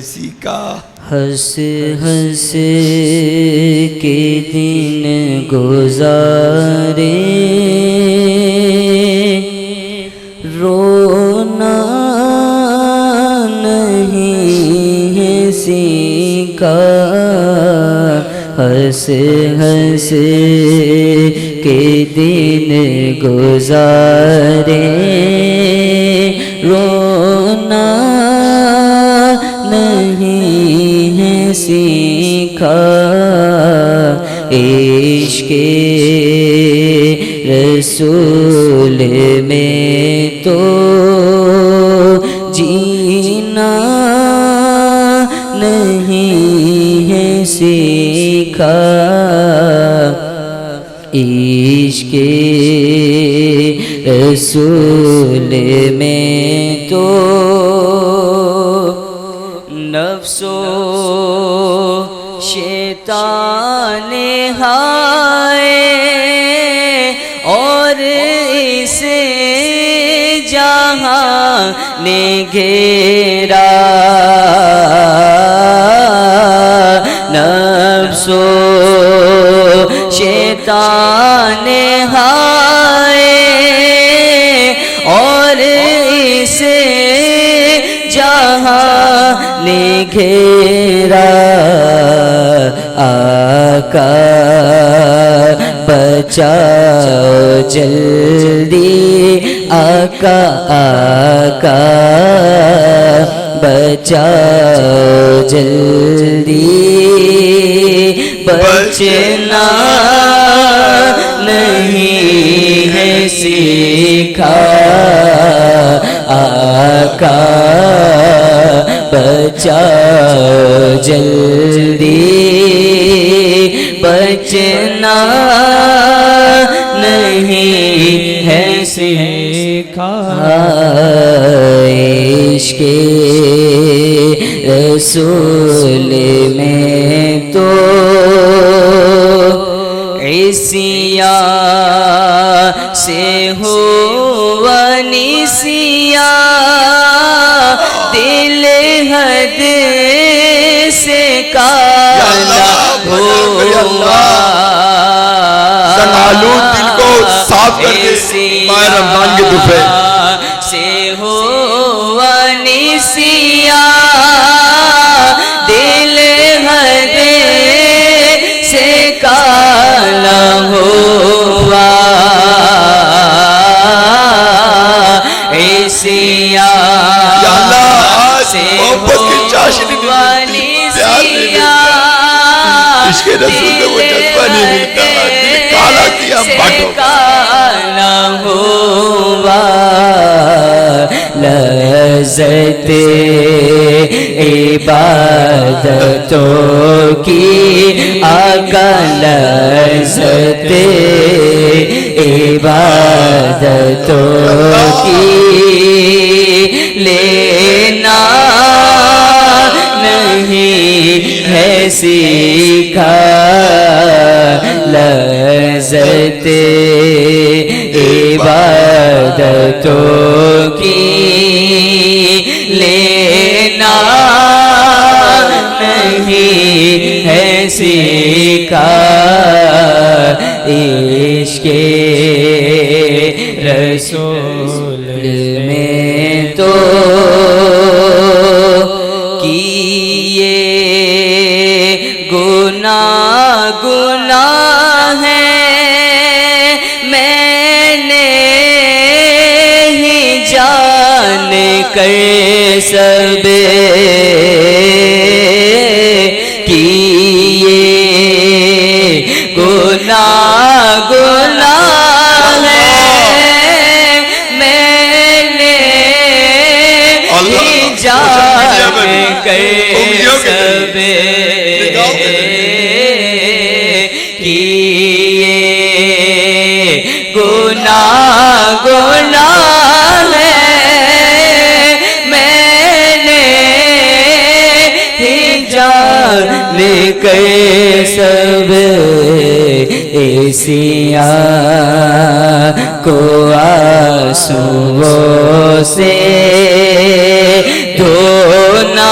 کسی کا ہنس ہنس کے دن گزارے رونا نہیں ہے سیکھا ہنس ہنس کے دن گزارے رونا نہیں ہے سیکھا عشق رسول میں تو جینا نہیں ہے سیکھا عشق رسول میں تو نفس و شیطان ہائے اور اسے جہاں نے گھیرا نفس و شیطان ہائے اور اسے جہاں نے گھیرا آقا بچاؤ جلدی آقا آقا بچاؤ جلدی بچنا نہیں ہے سیکھا آقا بچاؤ جلدی بچنا نہیں ہے سیکھا عشق رسول میں تو عصیاں سے ہوا نسیاں دل حد سے کالا ہوا سنالود دل کو صاف کر دے ماہ رمضان کے دفعے سے ہوا نسیاں دل حد سے کالا ہوا عصیاں سے ہوا نسیاں عشق رسول میں وہ جذبہ نہیں ملتا دل کالا کیا بانٹو کالا ہوا لذت عبادتوں کی آقا لذت عبادتوں کی لینا نہیں ہے سیکھا لذت عبادتوں کی لینا نہیں ہے سیکھا عشق رسول میں تو کیے گناہ ہے میں نے ہی جان کر سب کیے گناہ ہے میں نے ہی جان کر سب کیے گناہ ہے میں نے ہی جان کر سب عصیاں کو آنسوؤں سے دھونا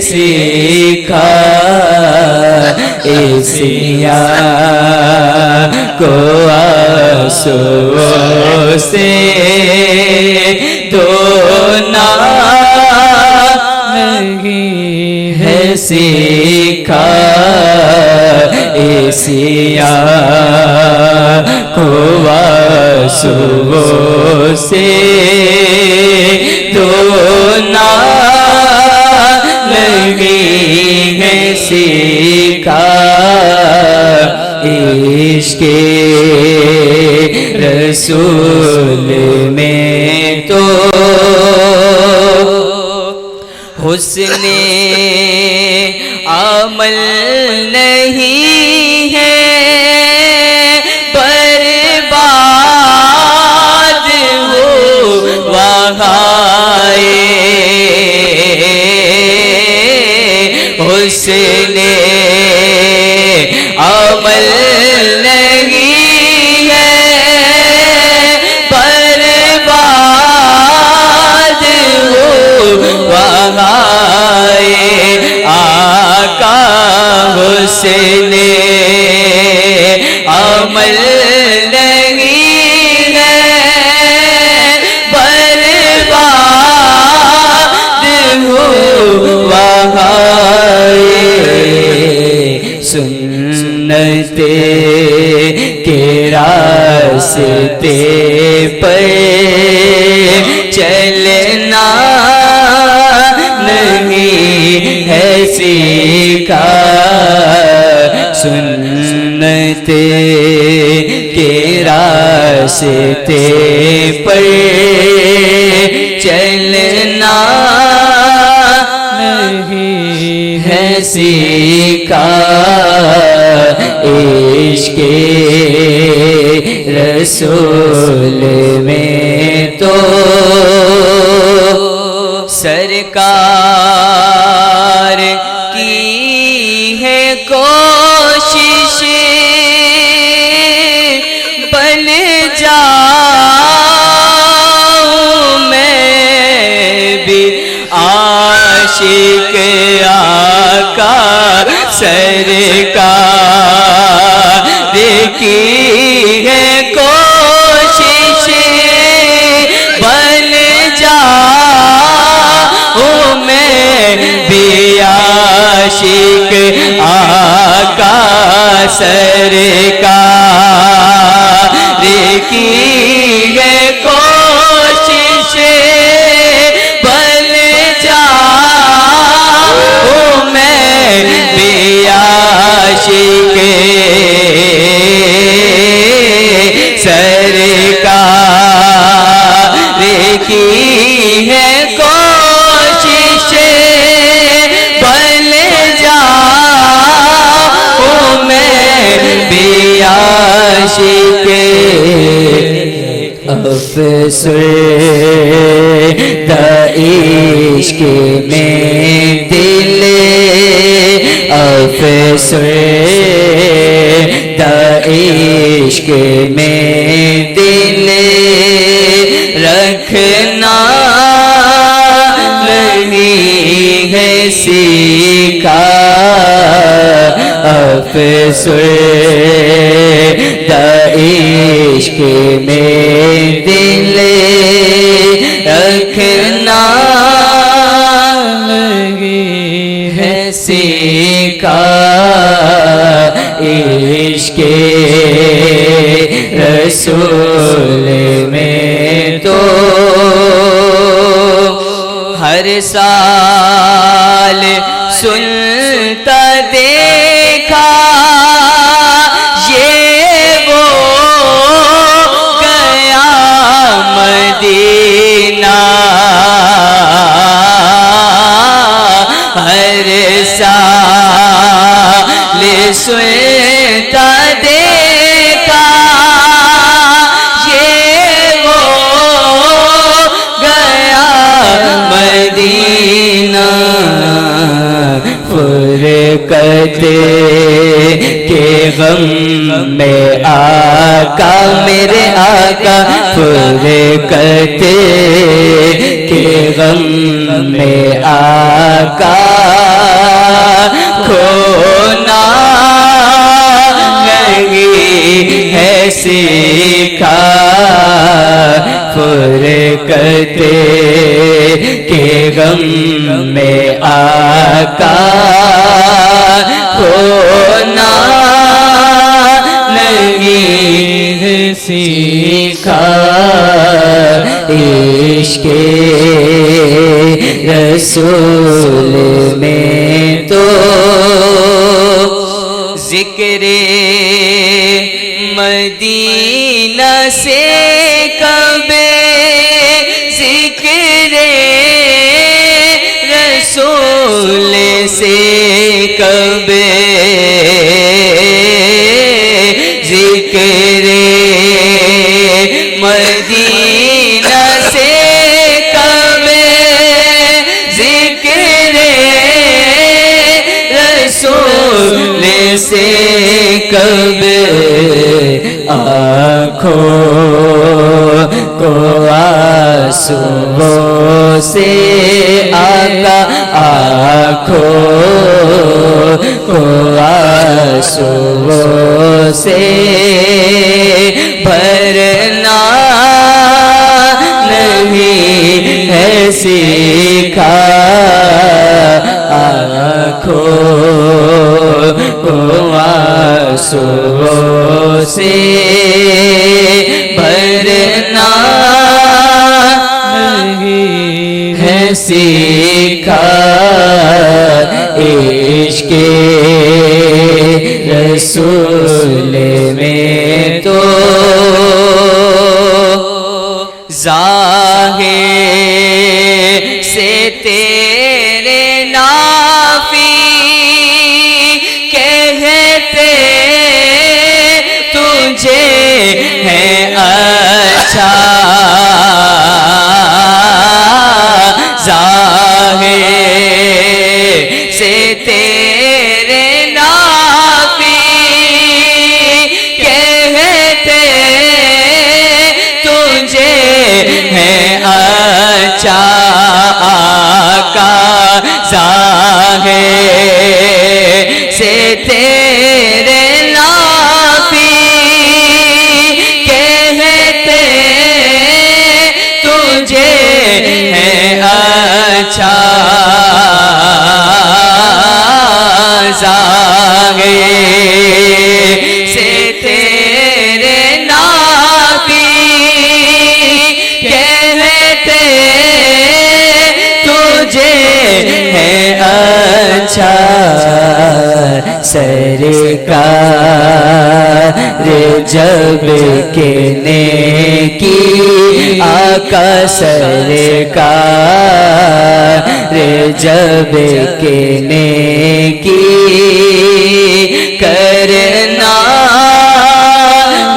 سیکھا عیسیٰ کو آنسو سے دھونا نہیں ہے سیکھا عیسیٰ کو آنسو سے دھونا نہیں ہے سیکھا عشق رسول میں تو حسن عمل نہیں ہے برباد ہو وہاں حسن عمل نہیں ہے برباد ہو وہاں آقا حسن عمل نہیں ہے برباد ہو وہاں سنت کے راستے پر چلنا نہیں ہے سیکھا سنت کے راستے پر چلنا نہیں ہے سیکھا عشق رسول میں تو سرکار کی ہے کوشش بن جاؤں میں بھی عاشق آقا سرکار کی ہے کوشش بن جاؤں میں بھی عاشق آقا سرکار کی ہے کوشش بن جاؤں میں بھی عاشق سرکار کی ہے کوشش بن جاؤں میں بھی عاشق افسردہ عشق میں دل افسردہ عشق میں دل رکھنا نہیں ہے سیکھا افسردہ عشق میں دل رکھنا نہیں ہے سیکھا عشق رسول میں تو ہر سال سنتا دیکھا یہ وہ گیا مدینہ ہر سال سنتا دیکھا یہ وہ گیا مدینہ فرقت کے غم میں آقا میرے آقا فرقت کے غم میں آقا کھونا نہیں ہے سیکھا فرقت کے غم میں آقا کھونا نہیں ہے سیکھا عشق رسول میں تو ذکر مدینہ سے کبھی ذکر رسول سے کبھی ذکر مدینہ سے کبھی ذکر رسول سے کبھی آنکھوں کو آنسوؤں سے آقا آنکھوں کو آنسوؤں سے بھرنا نہیں ہے سیکھا آنکھوں کو آنسوؤں سے بھرنا نہیں ہے سیکھا عشق رسول میں تو ظاہر سے تیرے نافی کہتے تجھے ہے اچھا ظاہر سے تیرے نافی کہتے تجھے ہے اچھا آقا ظاہر سے تیرے نافی کہتے تجھے ہے اچھا ظاہر سے تیرے نافی کہتے تجھے ہے اچھا سرکار جب کے نیکی آقا سرکار جب کے نیکی کرنا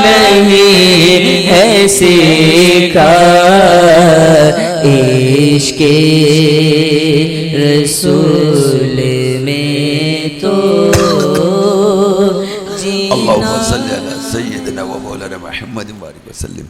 نہیں ہے سیکھا عشق رسول میں تو اللهم صل على سيدنا ومولانا محمد وآله وسلم.